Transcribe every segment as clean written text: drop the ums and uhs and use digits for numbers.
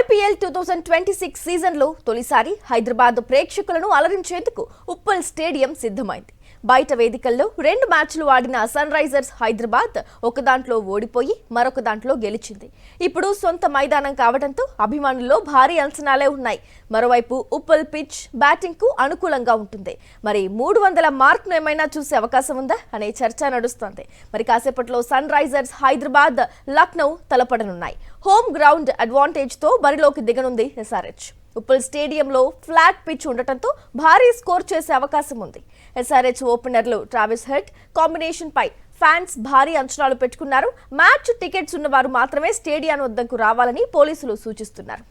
IPL 2026 సీజన్లో తొలిసారి హైదరాబాద్ ప్రేక్షకులను అలరించేందుకు ఉప్పల్ స్టేడియం సిద్ధమైంది. బయట వేదికల్లో రెండు మ్యాచ్లు ఆడిన సన్ రైజర్స్ హైదరాబాద్ ఒక దాంట్లో ఓడిపోయి మరొక దాంట్లో గెలిచింది. ఇప్పుడు సొంత మైదానం కావడంతో అభిమానుల్లో భారీ అంచనాలే ఉన్నాయి. మరోవైపు ఉప్పల్ పిచ్ బ్యాటింగ్ కు అనుకూలంగా ఉంటుంది. మరి 300 మార్క్ను ఏమైనా చూసే అవకాశం ఉందా అనే చర్చ నడుస్తోంది. మరి కాసేపట్లో సన్ రైజర్స్ హైదరాబాద్ లక్నో తలపడనున్నాయి. హోమ్ గ్రౌండ్ అడ్వాంటేజ్ తో బరిలోకి దిగనుంది SRH. ఉప్పల్ స్టేడియంలో ఫ్లాట్ పిచ్ ఉండటంతో భారీ స్కోర్ చేసే అవకాశం ఉంది. SRH ఓపెనర్లు ట్రావిస్ హెడ్ కాంబినేషన్ పై ఫ్యాన్స్ భారీ అంచనాలు పెట్టుకున్నారు. మ్యాచ్ టికెట్స్ ఉన్నవారు మాత్రమే స్టేడియం వద్దకు రావాలని పోలీసులు సూచిస్తున్నారు.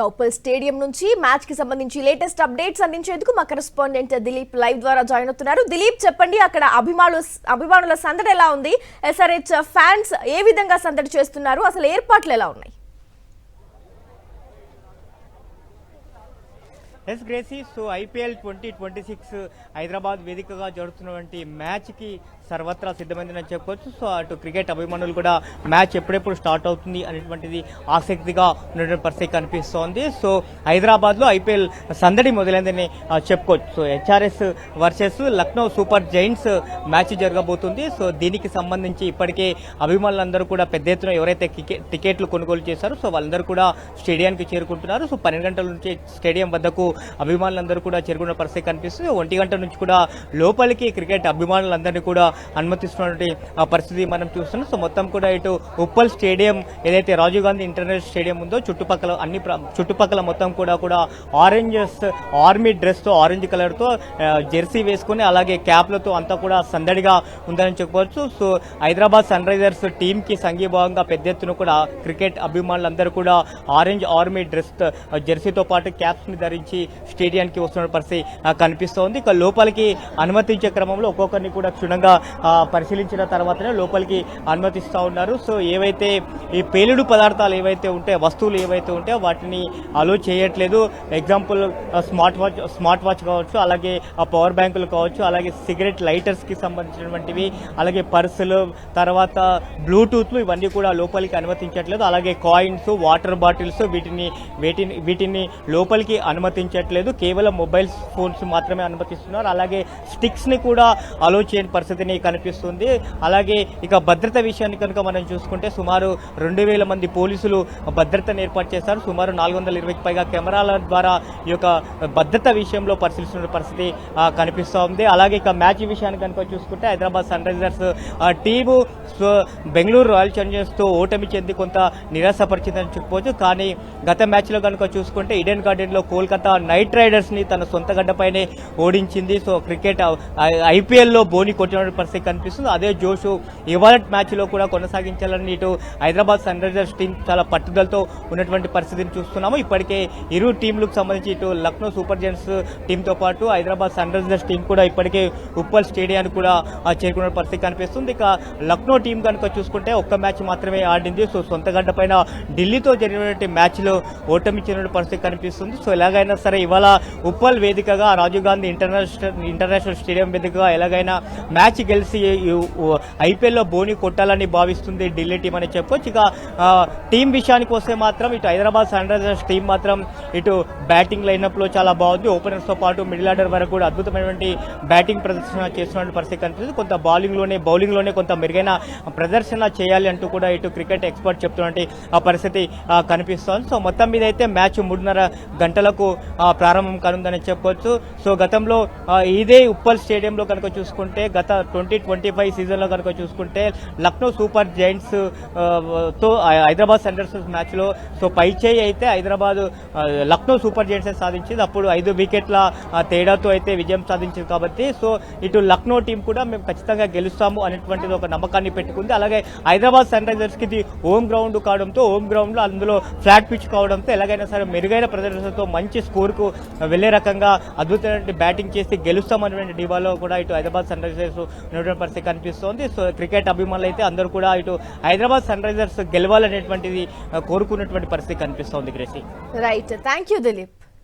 ఉప్పల్ స్టేడియం నుంచి మ్యాచ్ కి సంబంధించి లేటెస్ట్ అప్డేట్స్ అందించేందుకు మా కరెస్పాండెంట్ దిలీప్ లైవ్ ద్వారా జాయిన్ అవుతున్నారు. దిలీప్, చెప్పండి, అక్కడ అభిమానుల సందడి ఎలా ఉంది? SRH ఫ్యాన్స్ ఏ విధంగా సందడి చేస్తున్నారు? అసలు ఏర్పాట్లు ఎలా ఉన్నాయి? Yes Gracy, so IPL 2026 Hyderabad వేదికగా జరుగుతున్నటువంటి మ్యాచ్కి సర్వత్రా సిద్ధమైందని చెప్పుకోవచ్చు. సో అటు క్రికెట్ అభిమానులు కూడా మ్యాచ్ ఎప్పుడెప్పుడు స్టార్ట్ అవుతుంది అనేటువంటిది ఆసక్తిగా ఉన్నటువంటి పరిస్థితి కనిపిస్తోంది. సో హైదరాబాద్లో IPL సందడి మొదలైందని చెప్పుకోవచ్చు. So HRS versus Lucknow super Giants match జరగబోతుంది. సో దీనికి సంబంధించి ఇప్పటికే అభిమానులందరూ కూడా పెద్ద ఎత్తున ఎవరైతే టికెట్లు కొనుగోలు చేశారో సో వాళ్ళందరూ కూడా స్టేడియానికి చేరుకుంటున్నారు. సో 12 గంటల నుంచి స్టేడియం వద్దకు అభిమానులందరూ కూడా చేరుకున్న పరిస్థితి కనిపిస్తుంది. 1 గంట నుంచి కూడా లోపలికి క్రికెట్ అభిమానులందరినీ కూడా అనుమతిస్తున్నటువంటి పరిస్థితి మనం చూస్తున్నాం. సో మొత్తం కూడా ఇటు ఉప్పల్ స్టేడియం ఏదైతే రాజీవ్ గాంధీ ఇంటర్నేషనల్ స్టేడియం ఉందో చుట్టుపక్కల మొత్తం కూడా ఆరెంజెస్ ఆర్మీ డ్రెస్ తో ఆరెంజ్ కలర్ తో జెర్సీ వేసుకుని అలాగే క్యాప్లతో అంతా కూడా సందడిగా ఉందని చెప్పుకోవచ్చు. So Hyderabad Sunrisers team కి సంఘీభావంగా పెద్ద ఎత్తున కూడా క్రికెట్ అభిమానులందరూ కూడా ఆరెంజ్ ఆర్మీ డ్రెస్ జెర్సీతో పాటు క్యాప్స్ ని ధరించి స్టేడియానికి వస్తున్న పరిస్థితి కనిపిస్తోంది. ఇక లోపలికి అనుమతించే క్రమంలో ఒక్కొక్కరిని కూడా క్షుణ్ణంగా పరిశీలించిన తర్వాతనే లోపలికి అనుమతిస్తూ ఉన్నారు. సో ఏవైతే ఈ పేలుడు పదార్థాలు ఏవైతే ఉంటాయో వస్తువులు ఏవైతే ఉంటాయో వాటిని అలో చేయట్లేదు. ఎగ్జాంపుల్ స్మార్ట్ వాచ్ కావచ్చు, అలాగే పవర్ బ్యాంకులు కావచ్చు, అలాగే సిగరెట్ లైటర్స్ కి సంబంధించినటువంటివి, అలాగే పర్సులు, తర్వాత బ్లూటూత్లు ఇవన్నీ కూడా లోపలికి అనుమతించట్లేదు. అలాగే కాయిన్స్, వాటర్ బాటిల్స్ వీటిని లోపలికి అనుమతించట్లేదు. కేవలం మొబైల్ ఫోన్స్ మాత్రమే అనుమతిస్తున్నారు. అలాగే స్టిక్స్ ని కూడా అలో చేయని పరిస్థితిని కనిపిస్తుంది. అలాగే ఇక భద్రత విషయాన్ని కనుక మనం చూసుకుంటే సుమారు 2000 మంది పోలీసులు భద్రతను ఏర్పాటు చేశారు. సుమారు 420కి పైగా కెమెరాల ద్వారా ఈ యొక్క భద్రత విషయంలో పరిశీలిస్తున్న పరిస్థితి కనిపిస్తూ ఉంది. అలాగే ఇక మ్యాచ్ విషయాన్ని కనుక చూసుకుంటే Hyderabad Sunrisers team Bengaluru Royal Challengers తో ఓటమి చెంది కొంత నిరాశపరిచిందని చెప్పుకోవచ్చు. కానీ గత మ్యాచ్ లో కనుక చూసుకుంటే ఈడెన్ గార్డెన్ లో కోల్కతా నైట్ రైడర్స్ ని తన సొంత గడ్డపైనే ఓడించింది. సో క్రికెట్ IPL లో బోని కొట్టిన పరిస్థితి కనిపిస్తుంది. అదే జోషు ఇవాళ మ్యాచ్ లో కూడా కొనసాగించాలని ఇటు హైదరాబాద్ సన్ రైజర్స్ టీం చాలా పట్టుదలతో ఉన్నటువంటి పరిస్థితిని చూస్తున్నాము. ఇప్పటికే ఇరు టీంలకు సంబంధించి ఇటు లక్నో సూపర్ జైంట్స్ టీమ్ తో పాటు హైదరాబాద్ సన్ రైజర్స్ టీం కూడా ఇప్పటికే ఉప్పల్ స్టేడియానికి కూడా చేరుకున్న పరిస్థితి కనిపిస్తుంది. ఇక లక్నో టీం కనుక చూసుకుంటే ఒక్క మ్యాచ్ మాత్రమే ఆడింది. సో సొంత గడ్డ పైన ఢిల్లీతో జరిగినటువంటి మ్యాచ్ లో ఓటమి చెందిన పరిస్థితి కనిపిస్తుంది. సో ఎలాగైనా సరే ఇవాళ ఉప్పల్ వేదికగా రాజీవ్ గాంధీ ఇంటర్నేషనల్ స్టేడియం వేదికగా ఎలాగైనా మ్యాచ్ గెలిచి IPL లో బోని కొట్టాలని భావిస్తుంది ఢిల్లీ టీం అని చెప్పొచ్చు. ఇక టీం విషయానికి వస్తే మాత్రం ఇటు హైదరాబాద్ సన్ రైజర్స్ టీం మాత్రం ఇటు బ్యాటింగ్ లైనప్ లో చాలా బాగుంది. ఓపెనర్స్ తో పాటు మిడిల్ ఆర్డర్ వరకు కూడా అద్భుతమైనటువంటి బ్యాటింగ్ ప్రదర్శన చేస్తున్న పరిస్థితి కనిపిస్తుంది. కొంత బౌలింగ్ లోనే కొంత మెరుగైన ప్రదర్శన చేయాలి అంటూ కూడా ఇటు క్రికెట్ ఎక్స్పర్ట్ చెప్తున్నటువంటి పరిస్థితి కనిపిస్తోంది. సో మొత్తం మీద అయితే మ్యాచ్ 3:30 గంటలకు ప్రారంభం కానుందని చెప్పుకోవచ్చు. సో గతంలో ఇదే ఉప్పల్ స్టేడియంలో కనుక చూసుకుంటే గత 2025 సీజన్ లో కనుక చూసుకుంటే లక్నో సూపర్ జైంట్స్ తో హైదరాబాద్ సన్ రైజర్స్ మ్యాచ్ లో సో పైచేయి అయితే లక్నో సూపర్ జైంట్స్ సాధించింది. అప్పుడు 5 వికెట్ల తేడాతో అయితే విజయం సాధించింది. కాబట్టి సో ఇటు లక్నో టీం కూడా మేము ఖచ్చితంగా గెలుస్తాము అనేటువంటిది ఒక నమ్మకాన్ని పెట్టుకుంది. అలాగే హైదరాబాద్ సన్ రైజర్స్ కి ఇది హోమ్ గ్రౌండ్ కావడంతో హోమ్ గ్రౌండ్ లో అందులో ఫ్లాట్ పిచ్ కావడంతో ఎలాగైనా సరే మెరుగైన ప్రదర్శనతో మంచి స్కోర్ కు వెళ్లే రకంగా అద్భుతమైన బ్యాటింగ్ చేసి గెలుస్తామనేటువంటి డివాలో కూడా ఇటు హైదరాబాద్ సన్ రైజర్స్ ఉన్నటువంటి పరిస్థితి కనిపిస్తోంది. సో క్రికెట్ అభిమానులు అయితే అందరూ కూడా ఇటు హైదరాబాద్ సన్ రైజర్స్ గెలవాలనేటువంటిది కోరుకున్నటువంటి పరిస్థితి కనిపిస్తోంది. Gracie, right, thank you Dilip.